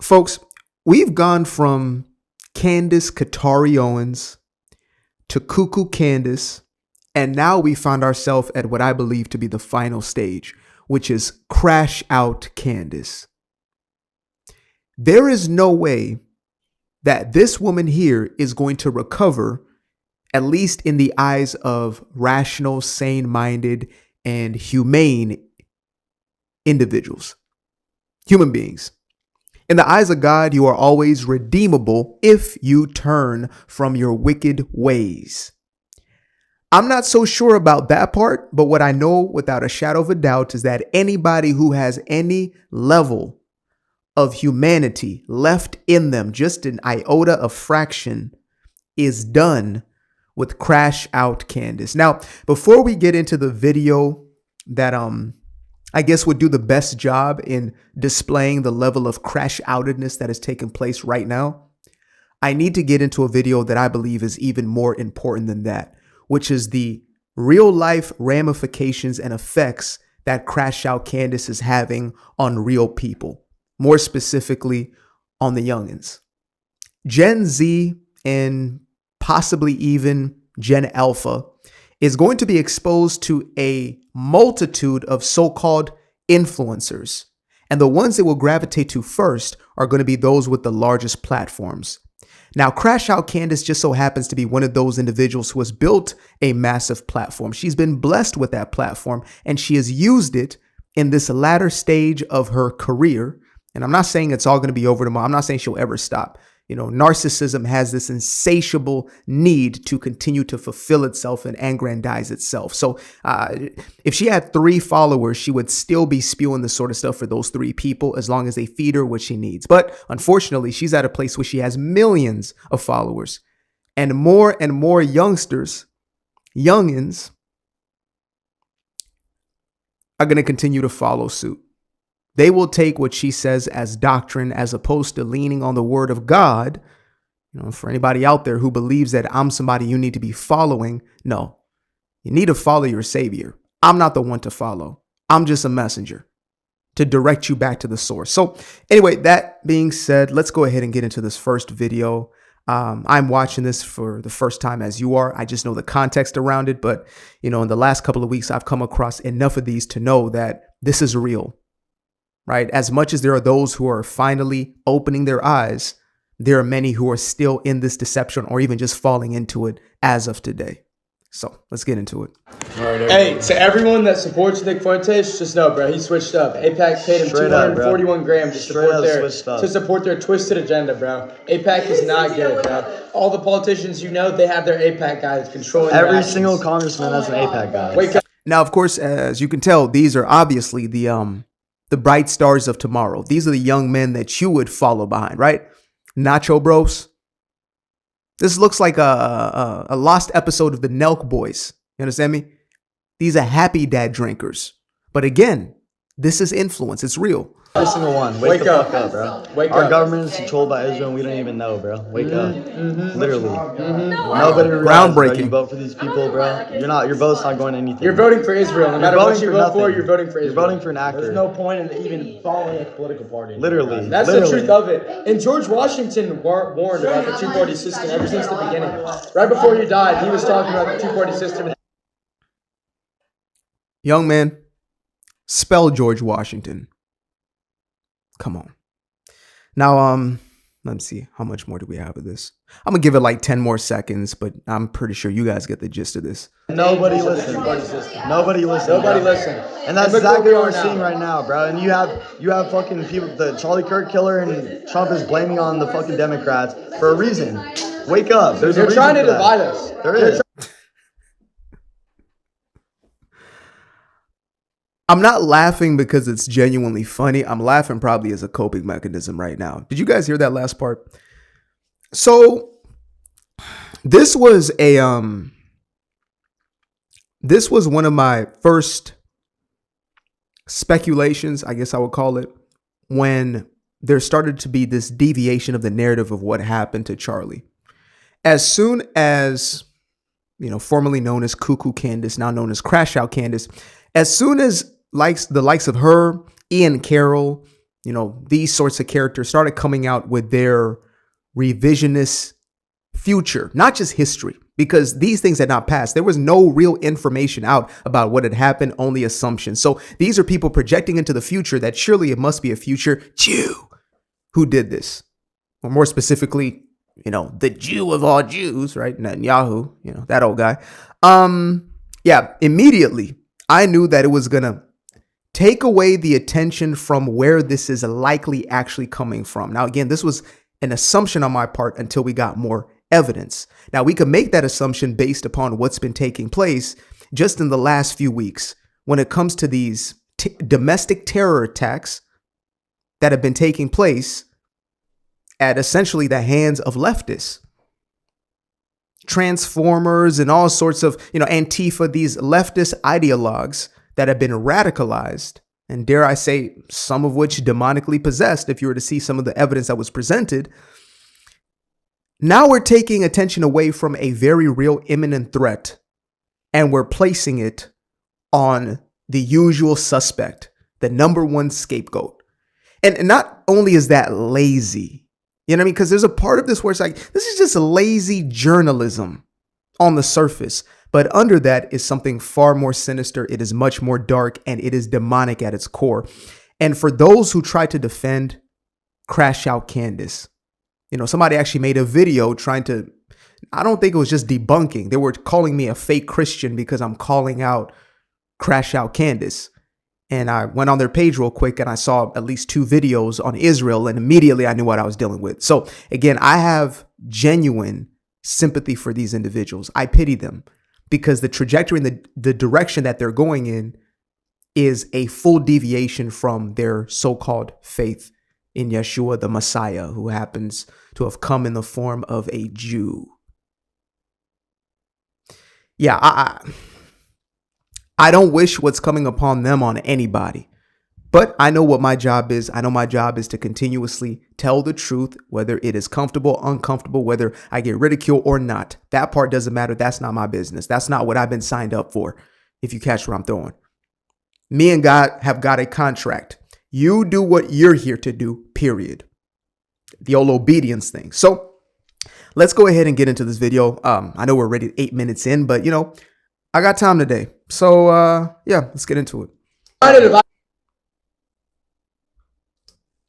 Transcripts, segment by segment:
Folks, we've gone from Candace Katari Owens to Cuckoo Candace, and now we find ourselves at what I believe to be the final stage, which is Crash Out Candace. There is no way that this woman here is going to recover, at least in the eyes of rational, sane-minded, and humane individuals, human beings. In the eyes of God, you are always redeemable if you turn from your wicked ways. I'm not so sure about that part, but what I know without a shadow of a doubt is that anybody who has any level of humanity left in them, just an iota of fraction, is done with Crash Out Candace. Now, before we get into the video that I guess would do the best job in displaying the level of crash outedness that is taking place right now, I need to get into a video that I believe is even more important than that, which is the real life ramifications and effects that Crash Out Candace is having on real people, more specifically on the youngins. Gen Z and possibly even Gen Alpha is going to be exposed to a multitude of so-called influencers. And the ones they will gravitate to first are going to be those with the largest platforms. Now, Crash Out Candace just so happens to be one of those individuals who has built a massive platform. She's been blessed with that platform, and she has used it in this latter stage of her career. And I'm not saying it's all going to be over tomorrow. I'm not saying she'll ever stop. You know, narcissism has this insatiable need to continue to fulfill itself and aggrandize itself. So if she had 3 followers, she would still be spewing this sort of stuff for those 3 people as long as they feed her what she needs. But unfortunately, she's at a place where she has millions of followers, and more youngins are going to continue to follow suit. They will take what she says as doctrine as opposed to leaning on the word of God. You know, for anybody out there who believes that I'm somebody you need to be following, no, you need to follow your Savior. I'm not the one to follow. I'm just a messenger to direct you back to the source. So anyway, that being said, let's go ahead and get into this first video. I'm watching this for the first time as you are. I just know the context around it. But, you know, in the last couple of weeks, I've come across enough of these to know that this is real. Right? As much as there are those who are finally opening their eyes, there are many who are still in this deception or even just falling into it as of today. So let's get into it. Hey, to everyone that supports Nick Fuentes, just know, bro, he switched up. APAC paid him 241 grand to support their twisted agenda, bro. APAC is not good, bro. All the politicians you know, they have their APAC guys controlling every single congressman has an APAC guy. Wake up. Now, of course, as you can tell, these are obviously the bright stars of tomorrow. These are the young men that you would follow behind, right? Nacho Bros. This looks like a lost episode of the Nelk Boys. You understand me? These are happy dad drinkers. But again, this is influence. It's real. Every single one. Wake the fuck up, bro. Our government is controlled by Israel and we don't even know, bro. Wake up. Literally. Nobody realizes, bro. You vote for these people, bro. Your vote's not going to anything. You're voting for Israel. No matter what you vote for, you're voting for Israel. You're voting for an actor. There's no point in even following a political party. Literally. That's the truth of it. And George Washington warned about the two-party system ever since the beginning. Right before he died, he was talking about the two-party system. Young man, spell George Washington. Come on. Now, let me see. How much more do we have of this? I'm going to give it like 10 more seconds, but I'm pretty sure you guys get the gist of this. Nobody listens. Nobody listens. And that's exactly what we're seeing right now, bro. And you have fucking people, the Charlie Kirk killer, and Trump is blaming on the fucking Democrats for a reason. Wake up. They're trying to divide us. There is. I'm not laughing because it's genuinely funny. I'm laughing probably as a coping mechanism right now. Did you guys hear that last part? So this was one of my first speculations, I guess I would call it, when there started to be this deviation of the narrative of what happened to Charlie. As soon as, you know, formerly known as Cuckoo Candace, now known as Crash Out Candace, as soon as the likes of her, Ian Carroll, these sorts of characters started coming out with their revisionist future, not just history, because these things had not passed. There was no real information out about what had happened, only assumptions. So these are people projecting into the future that surely it must be a future Jew who did this. Or more specifically, the Jew of all Jews, right? Netanyahu, that old guy. Immediately I knew that it was going to take away the attention from where this is likely actually coming from. Now, again, this was an assumption on my part until we got more evidence. Now, we can make that assumption based upon what's been taking place just in the last few weeks when it comes to these domestic terror attacks that have been taking place at essentially the hands of leftists, transformers, and all sorts of, Antifa, these leftist ideologues that have been radicalized, and dare I say, some of which demonically possessed, if you were to see some of the evidence that was presented. Now we're taking attention away from a very real imminent threat, and we're placing it on the usual suspect, the number one scapegoat. And not only is that lazy, you know what I mean? Because there's a part of this where it's like, this is just lazy journalism on the surface. But under that is something far more sinister. It is much more dark, and it is demonic at its core. And for those who try to defend Crash Out Candace, somebody actually made a video trying to, I don't think it was just debunking. They were calling me a fake Christian because I'm calling out Crash Out Candace. And I went on their page real quick and I saw at least 2 videos on Israel, and immediately I knew what I was dealing with. So again, I have genuine sympathy for these individuals. I pity them because the trajectory and the direction that they're going in is a full deviation from their so-called faith in Yeshua, the Messiah, who happens to have come in the form of a Jew. Yeah, I don't wish what's coming upon them on anybody, but I know what my job is. I know my job is to continuously tell the truth, whether it is comfortable, uncomfortable, whether I get ridiculed or not. That part doesn't matter. That's not my business. That's not what I've been signed up for, if you catch what I'm throwing. Me and God have got a contract. You do what you're here to do, period. The old obedience thing. So let's go ahead and get into this video. I know we're already 8 minutes in, but I got time today. So let's get into it.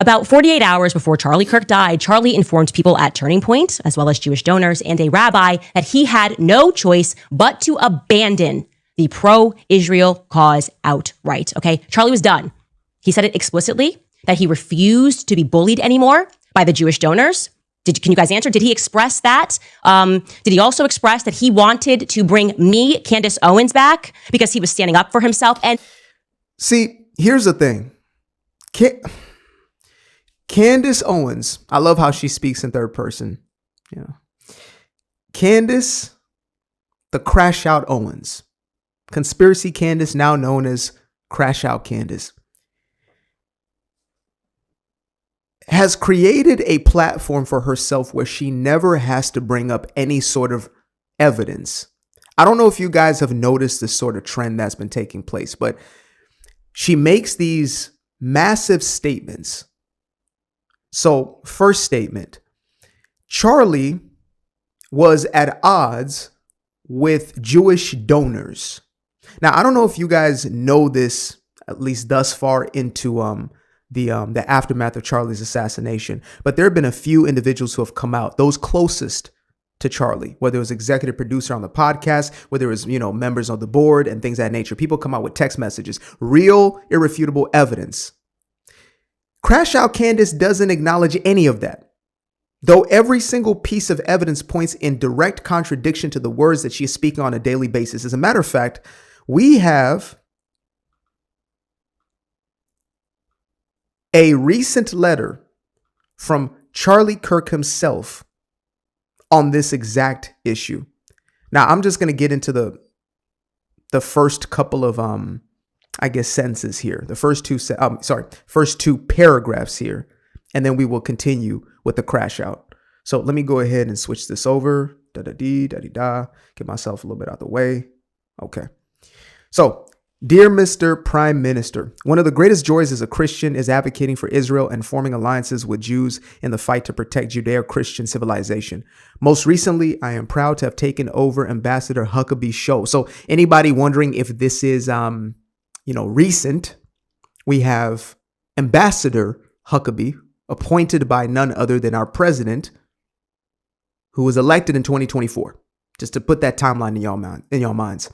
About 48 hours before Charlie Kirk died, Charlie informed people at Turning Point, as well as Jewish donors and a rabbi, that he had no choice but to abandon the pro-Israel cause outright. Okay, Charlie was done. He said it explicitly that he refused to be bullied anymore by the Jewish donors. Can you guys answer? Did he express that? Did he also express that he wanted to bring me, Candace Owens, back because he was standing up for himself? And see, here's the thing. Candace Owens, I love how she speaks in third person. Candace, the Crash Out Owens, Conspiracy Candace, now known as Crash Out Candace, has created a platform for herself where she never has to bring up any sort of evidence. I don't know if you guys have noticed this sort of trend that's been taking place, but she makes these massive statements. So, first statement, Charlie was at odds with Jewish donors. Now, I don't know if you guys know this, at least thus far into the aftermath of Charlie's assassination, but there have been a few individuals who have come out, those closest to Charlie, whether it was executive producer on the podcast, whether it was, members of the board and things of that nature. People come out with text messages, real irrefutable evidence. Crash Out Candace doesn't acknowledge any of that, though every single piece of evidence points in direct contradiction to the words that she is speaking on a daily basis. As a matter of fact, we have a recent letter from Charlie Kirk himself on this exact issue. Now, I'm just going to get into the first couple of sentences here. The first two paragraphs here, and then we will continue with the crash out. So let me go ahead and switch this over. Get myself a little bit out of the way. Okay. So Dear Mr. Prime Minister, one of the greatest joys as a Christian is advocating for Israel and forming alliances with Jews in the fight to protect Judeo-Christian civilization. Most recently, I am proud to have taken over Ambassador Huckabee's show. So anybody wondering if this is, recent, we have Ambassador Huckabee, appointed by none other than our president, who was elected in 2024. Just to put that timeline in y'all minds.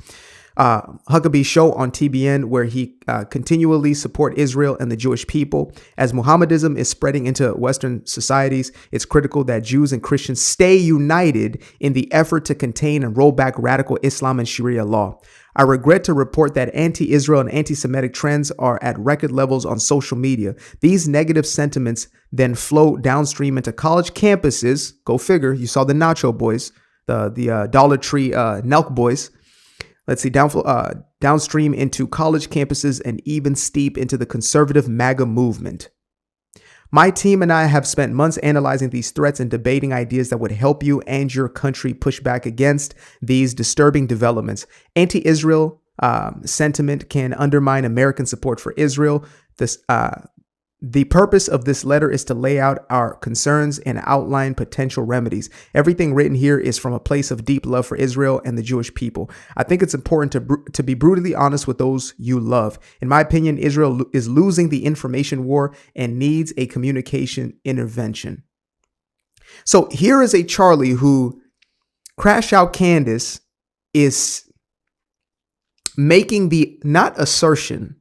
Huckabee's show on TBN, where he continually support Israel and the Jewish people. As Mohammedism is spreading into Western societies, it's critical that Jews and Christians stay united in the effort to contain and roll back radical Islam and Sharia law. I regret to report that anti-Israel and anti-Semitic trends are at record levels on social media. These negative sentiments then flow downstream into college campuses. Go figure. You saw the Nacho Boys, the Dollar Tree Nelk Boys. Let's see, downstream into college campuses and even steep into the conservative MAGA movement. My team and I have spent months analyzing these threats and debating ideas that would help you and your country push back against these disturbing developments. Anti-Israel sentiment can undermine American support for Israel. The purpose of this letter is to lay out our concerns and outline potential remedies. Everything written here is from a place of deep love for Israel and the Jewish people. I think it's important to be brutally honest with those you love. In my opinion, Israel is losing the information war and needs a communication intervention. So here is a Charlie who, Crash Out Candace, is making the not assertion.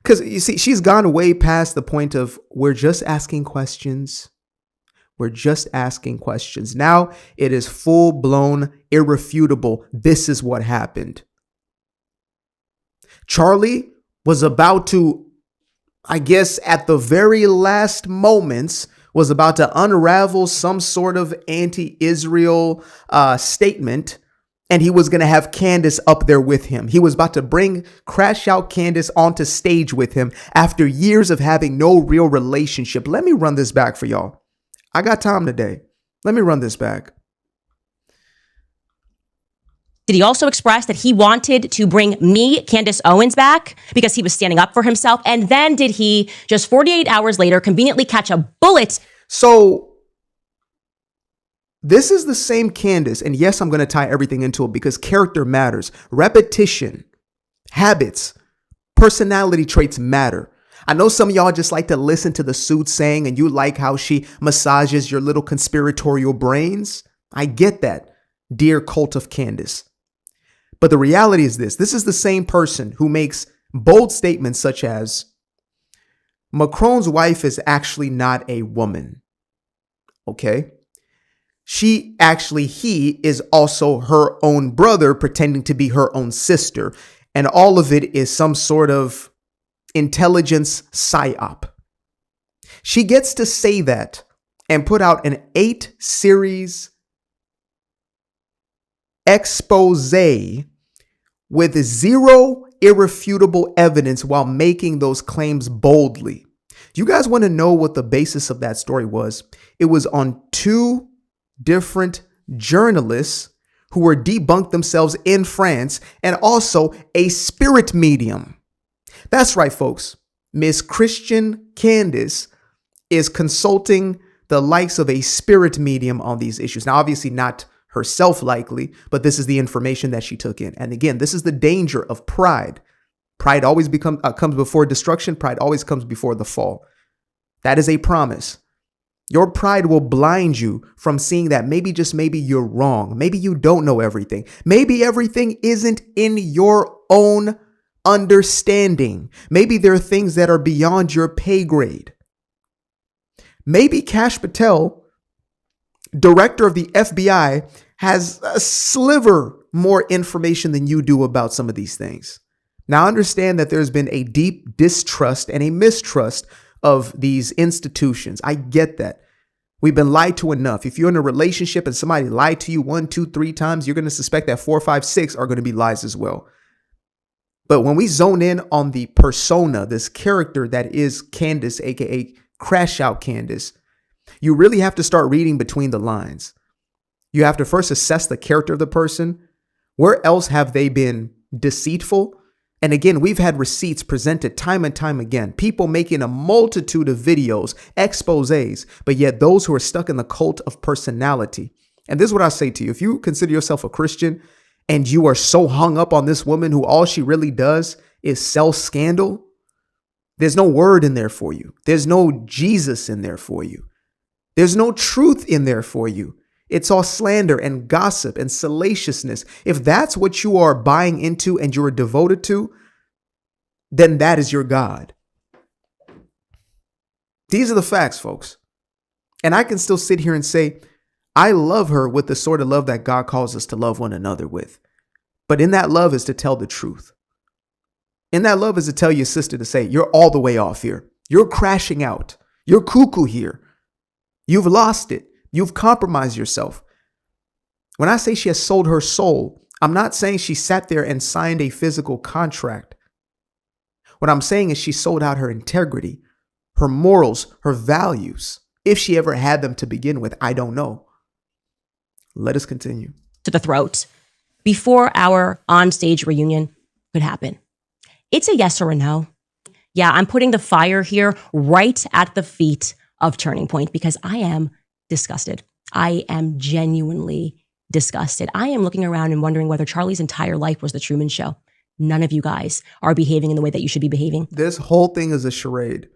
Because you see, she's gone way past the point of we're just asking questions. We're just asking questions. Now it is full blown, irrefutable. This is what happened. Charlie was about to, I guess, at the very last moments, was about to unravel some sort of anti-Israel statement. And he was going to have Candace up there with him. He was about to bring Crash Out Candace onto stage with him after years of having no real relationship. Let me run this back for y'all. I got time today. Let me run this back. Did he also express that he wanted to bring me, Candace Owens, back because he was standing up for himself? And then did he, just 48 hours later, conveniently catch a bullet? So this is the same Candace, and yes, I'm going to tie everything into it because character matters. Repetition, habits, personality traits matter. I know some of y'all just like to listen to the soothsaying and you like how she massages your little conspiratorial brains. I get that, dear cult of Candace. But the reality is this is the same person who makes bold statements such as, Macron's wife is actually not a woman. Okay? He is also her own brother pretending to be her own sister. And all of it is some sort of intelligence psyop. She gets to say that and put out an 8-series expose with zero irrefutable evidence while making those claims boldly. Do you guys want to know what the basis of that story was? It was on 2 different journalists who were debunked themselves in France, and also a spirit medium. That's right, folks. Miss Christian Candace is consulting the likes of a spirit medium on these issues. Now, obviously not herself likely, but this is the information that she took in. And again, this is the danger of pride. Pride always comes before destruction. Pride always comes before the fall. That is a promise. Your pride will blind you from seeing that maybe, just maybe, you're wrong. Maybe you don't know everything. Maybe everything isn't in your own understanding. Maybe there are things that are beyond your pay grade. Maybe Kash Patel, director of the FBI, has a sliver more information than you do about some of these things. Now, understand that there's been a deep distrust and a mistrust of these institutions. I get that. We've been lied to enough. If you're in a relationship and somebody lied to you 1, 2, 3 times, you're going to suspect that 4, 5, 6 are going to be lies as well. But when we zone in on the persona, this character that is Candace, aka Crash Out Candace, you really have to start reading between the lines. You have to first assess the character of the person. Where else have they been deceitful? And again, we've had receipts presented time and time again, people making a multitude of videos, exposés, but yet those who are stuck in the cult of personality. And this is what I say to you. If you consider yourself a Christian and you are so hung up on this woman who all she really does is sell scandal, there's no word in there for you. There's no Jesus in there for you. There's no truth in there for you. It's all slander and gossip and salaciousness. If that's what you are buying into and you're devoted to, then that is your God. These are the facts, folks. And I can still sit here and say, I love her with the sort of love that God calls us to love one another with. But in that love is to tell the truth. In that love is to tell your sister to say, you're all the way off here. You're crashing out. You're cuckoo here. You've lost it. You've compromised yourself. When I say she has sold her soul, I'm not saying she sat there and signed a physical contract. What I'm saying is she sold out her integrity, her morals, her values. If she ever had them to begin with, I don't know. Let us continue. To the throat before our on-stage reunion could happen. It's a yes or a no. Yeah, I'm putting the fire here right at the feet of Turning Point because I am disgusted. I am genuinely disgusted. I am looking around and wondering whether Charlie's entire life was the Truman Show. None of you guys are behaving in the way that you should be behaving. This whole thing is a charade.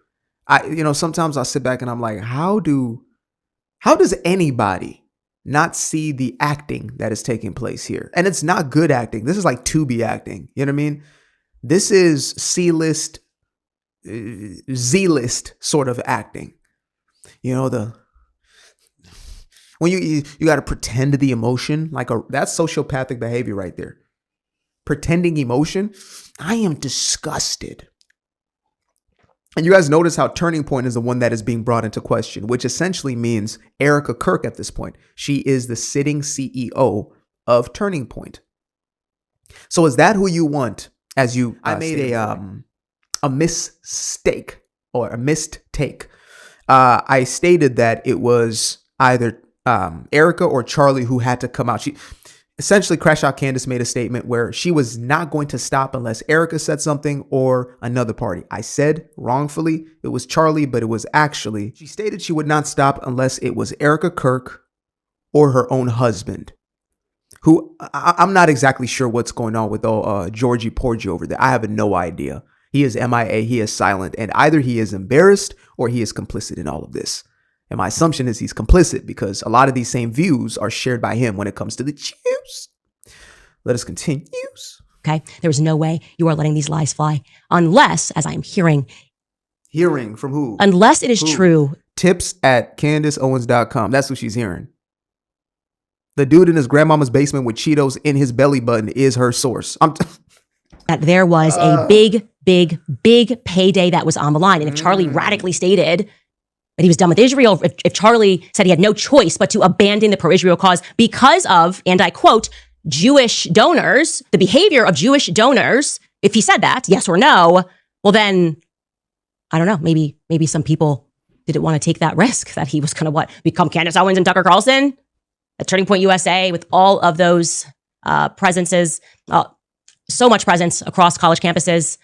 Sometimes I sit back and I'm like, how does anybody not see the acting that is taking place here? And it's not good acting. This is like Tubi acting. You know what I mean? This is C-list, Z-list sort of acting. When you got to pretend the emotion, that's sociopathic behavior right there. Pretending emotion. I am disgusted. And you guys notice how Turning Point is the one that is being brought into question, which essentially means Erica Kirk at this point. She is the sitting CEO of Turning Point. So is that who you want? I made a mistake or a missed take. I stated that it was either Erica or Charlie who had to come out. She essentially, Crash Out Candace made a statement where she was not going to stop unless Erica said something or another party. I said wrongfully it was Charlie, but it was actually, she stated she would not stop unless it was Erica Kirk or her own husband, who I'm not exactly sure what's going on with Georgie Porgy over there. I have no idea. He is MIA, he is silent, and either he is embarrassed or he is complicit in all of this. And my assumption is he's complicit because a lot of these same views are shared by him when it comes to the Jews. Let us continue. Okay. There's no way you are letting these lies fly unless, as I'm hearing. Hearing from who? Unless it is true. Tips at CandaceOwens.com. That's what she's hearing. The dude in his grandmama's basement with Cheetos in his belly button is her source. That there was a big payday that was on the line. And if Charlie radically stated that he was done with Israel, if Charlie said he had no choice but to abandon the pro-Israel cause because of, and I quote, Jewish donors, the behavior of Jewish donors, if he said that, yes or no, well then, I don't know, maybe some people didn't want to take that risk that he was going to become Candace Owens and Tucker Carlson at Turning Point USA with all of those presences, so much presence across college campuses.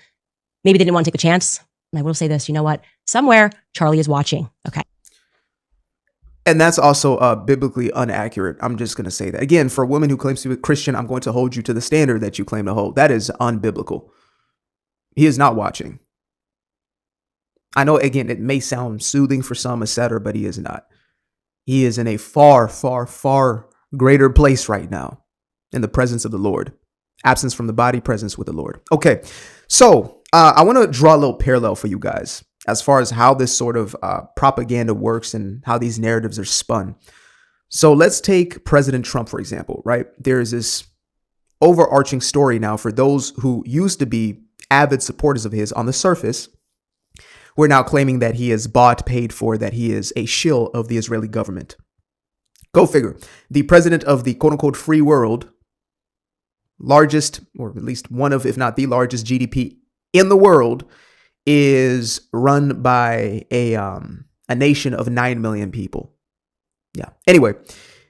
Maybe they didn't want to take a chance. And I will say this, you know what? Somewhere Charlie is watching. Okay. And that's also biblically inaccurate. I'm just going to say that. Again, for a woman who claims to be a Christian, I'm going to hold you to the standard that you claim to hold. That is unbiblical. He is not watching. I know, again, it may sound soothing for some, etc., but he is not. He is in a far, far, far greater place right now in the presence of the Lord. Absence from the body, presence with the Lord. Okay, so I want to draw a little parallel for you guys as far as how this sort of propaganda works and how these narratives are spun. So let's take President Trump, for example, right? There's this overarching story now for those who used to be avid supporters of his on the surface. We're now claiming that he is bought, paid for, that he is a shill of the Israeli government. Go figure. The president of the quote unquote free world, largest, or at least one of, if not the largest GDP in the world, is run by a nation of 9 million people. Yeah. Anyway,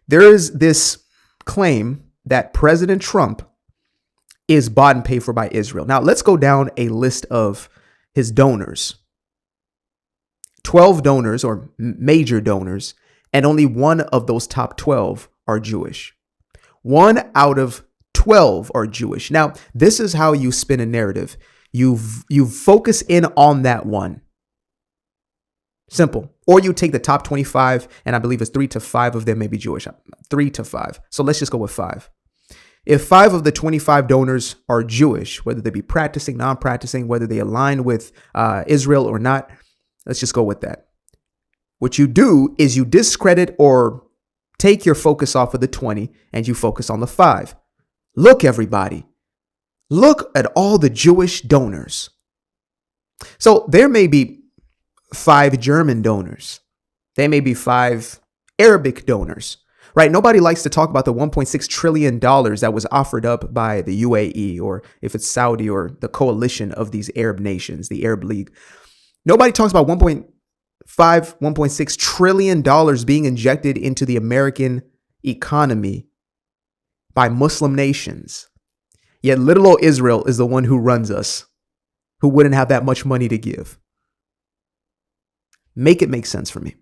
there is this claim that President Trump is bought and paid for by Israel. Now, let's go down a list of his donors. 12 donors or major donors, and only one of those top 12 are Jewish. 1 out of 12 are Jewish. Now, this is how you spin a narrative. You focus in on that one. Simple. Or you take the top 25, and I believe it's 3 to 5 of them may be Jewish. 3 to 5. So let's just go with 5. If 5 of the 25 donors are Jewish, whether they be practicing, non-practicing, whether they align with Israel or not, let's just go with that. What you do is you discredit or take your focus off of the 20 and you focus on the 5. Look, everybody. Look at all the Jewish donors. So there may be 5 German donors. There may be 5 Arabic donors, right? Nobody likes to talk about the $1.6 trillion that was offered up by the UAE, or if it's Saudi or the coalition of these Arab nations, the Arab League. Nobody talks about $1.6 trillion being injected into the American economy by Muslim nations. Yet little old Israel is the one who runs us, who wouldn't have that much money to give. Make it make sense for me.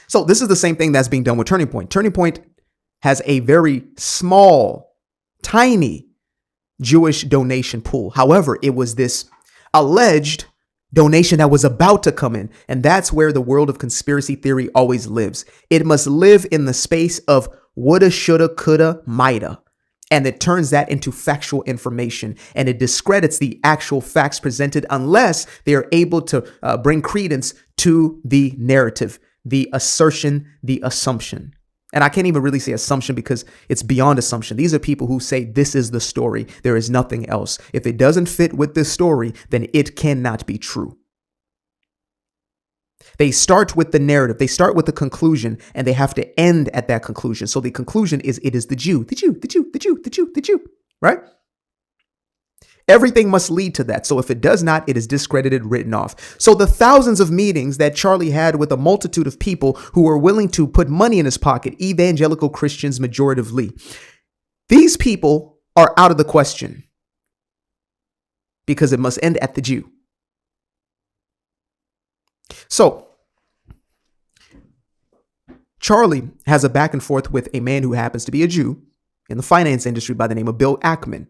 So this is the same thing that's being done with Turning Point. Turning Point has a very small, tiny Jewish donation pool. However, it was this alleged donation that was about to come in. And that's where the world of conspiracy theory always lives. It must live in the space of woulda, shoulda, coulda, mighta. And it turns that into factual information, and it discredits the actual facts presented unless they are able to bring credence to the narrative, the assertion, the assumption. And I can't even really say assumption because it's beyond assumption. These are people who say this is the story. There is nothing else. If it doesn't fit with this story, then it cannot be true. They start with the narrative. They start with the conclusion, and they have to end at that conclusion. So the conclusion is it is the Jew, right? Everything must lead to that. So if it does not, it is discredited, written off. So the thousands of meetings that Charlie had with a multitude of people who were willing to put money in his pocket, evangelical Christians majoritively, these people are out of the question because it must end at the Jew. So Charlie has a back and forth with a man who happens to be a Jew in the finance industry by the name of Bill Ackman.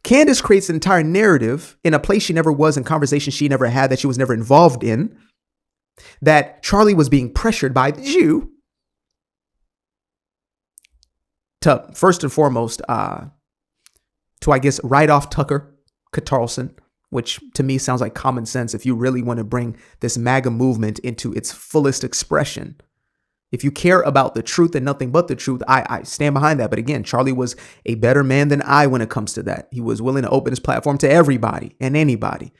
Candace creates an entire narrative in a place she never was, in conversations she never had, that she was never involved in, that Charlie was being pressured by the Jew to, first and foremost, to, I guess, write off Tucker Carlson, which to me sounds like common sense if you really want to bring this MAGA movement into its fullest expression. If you care about the truth and nothing but the truth, I stand behind that. But again, Charlie was a better man than I when it comes to that. He was willing to open his platform to everybody and anybody.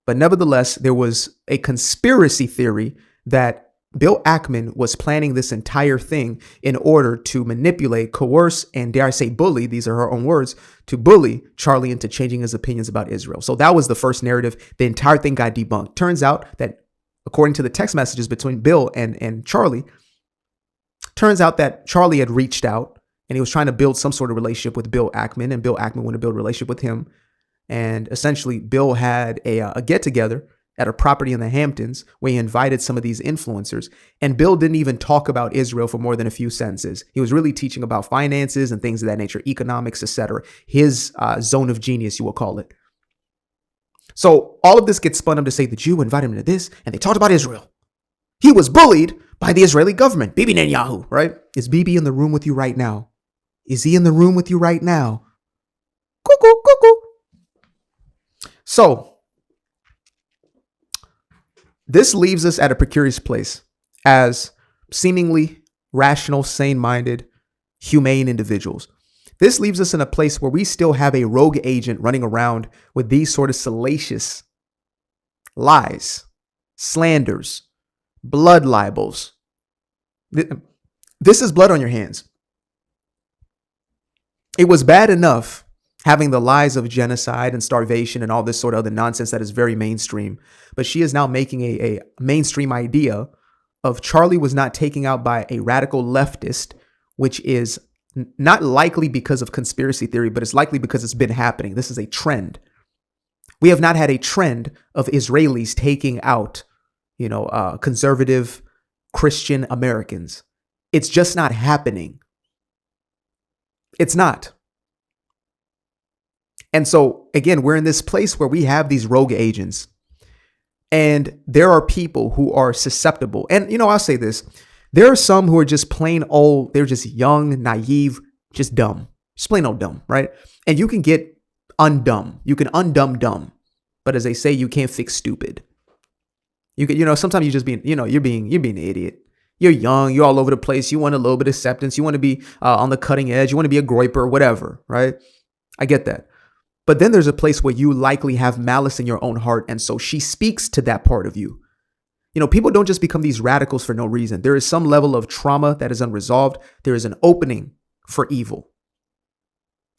But nevertheless, there was a conspiracy theory that Bill Ackman was planning this entire thing in order to manipulate, coerce, and dare I say bully, these are her own words, to bully Charlie into changing his opinions about Israel. So that was the first narrative. The entire thing got debunked. Turns out that according to the text messages between Bill and Charlie, turns out that Charlie had reached out and he was trying to build some sort of relationship with Bill Ackman, and Bill Ackman wanted to build a relationship with him. And essentially, Bill had a get-together at a property in the Hamptons where he invited some of these influencers. And Bill didn't even talk about Israel for more than a few sentences. He was really teaching about finances and things of that nature, economics, etc. His zone of genius, you will call it. So all of this gets spun up to say the Jew invited him to this, and they talked about Israel. He was bullied by the Israeli government. Bibi Netanyahu, right? Is Bibi in the room with you right now? Is he in the room with you right now? Cuckoo, cuckoo. So this leaves us at a precarious place as seemingly rational, sane-minded, humane individuals. This leaves us in a place where we still have a rogue agent running around with these sort of salacious lies, slanders, blood libels. This is blood on your hands. It was bad enough having the lies of genocide and starvation and all this sort of other nonsense that is very mainstream. But she is now making a mainstream idea of Charlie was not taken out by a radical leftist, which is Not likely because of conspiracy theory, but it's likely because it's been happening. This is a trend. We have not had a trend of Israelis taking out, conservative Christian Americans. It's just not happening. It's not. And so, again, we're in this place where we have these rogue agents. And there are people who are susceptible. And, I'll say this. There are some who are just plain old. They're just young, naive, just dumb. Just plain old dumb, right? And you can get undumb. You can undumb dumb. But as they say, you can't fix stupid. You can, sometimes you just being, you're being an idiot. You're young. You're all over the place. You want a little bit of acceptance. You want to be on the cutting edge. You want to be a groiper, whatever, right? I get that. But then there's a place where you likely have malice in your own heart. And so she speaks to that part of you. People don't just become these radicals for no reason. There is some level of trauma that is unresolved. There is an opening for evil.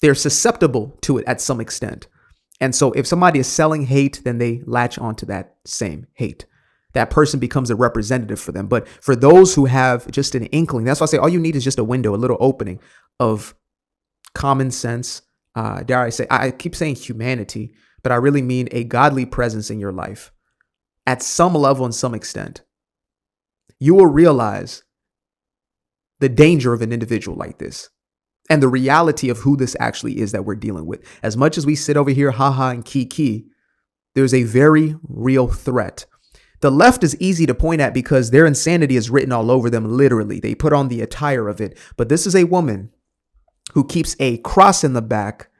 They're susceptible to it at some extent. And so if somebody is selling hate, then they latch onto that same hate. That person becomes a representative for them. But for those who have just an inkling, that's why I say all you need is just a window, a little opening of common sense. Dare I say, I keep saying humanity, but I really mean a godly presence in your life. At some level and some extent, you will realize the danger of an individual like this and the reality of who this actually is that we're dealing with. As much as we sit over here, haha and kiki, there's a very real threat. The left is easy to point at because their insanity is written all over them, literally. They put on the attire of it. But this is a woman who keeps a cross in the back,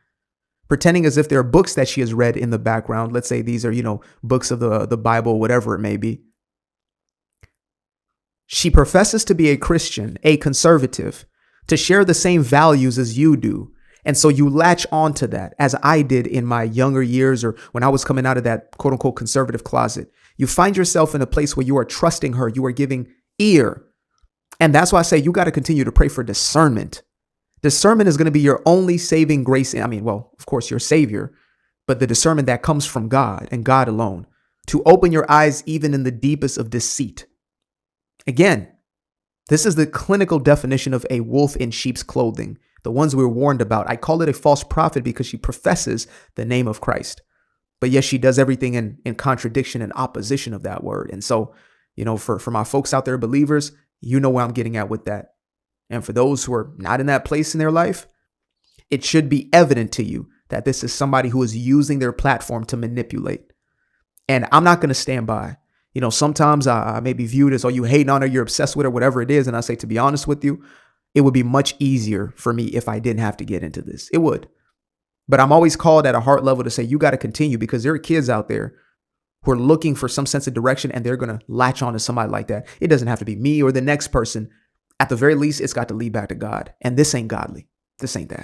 pretending as if there are books that she has read in the background. Let's say these are, books of the Bible, whatever it may be. She professes to be a Christian, a conservative, to share the same values as you do. And so you latch on to that, as I did in my younger years or when I was coming out of that quote unquote conservative closet. You find yourself in a place where you are trusting her. You are giving ear. And that's why I say you got to continue to pray for discernment. Discernment is going to be your only saving grace. Of course, your savior, but the discernment that comes from God and God alone to open your eyes even in the deepest of deceit. Again, this is the clinical definition of a wolf in sheep's clothing, the ones we were warned about. I call it a false prophet because she professes the name of Christ, but yes, she does everything in contradiction and opposition of that word. And so, for my folks out there, believers, where I'm getting at with that. And for those who are not in that place in their life, it should be evident to you that this is somebody who is using their platform to manipulate. And I'm not going to stand by. Sometimes I may be viewed as, oh, you hating on her, you're obsessed with her, whatever it is. And I say, to be honest with you, it would be much easier for me if I didn't have to get into this. It would. But I'm always called at a heart level to say, you got to continue, because there are kids out there who are looking for some sense of direction and they're going to latch on to somebody like that. It doesn't have to be me or the next person. At the very least, it's got to lead back to God. And this ain't godly. This ain't that.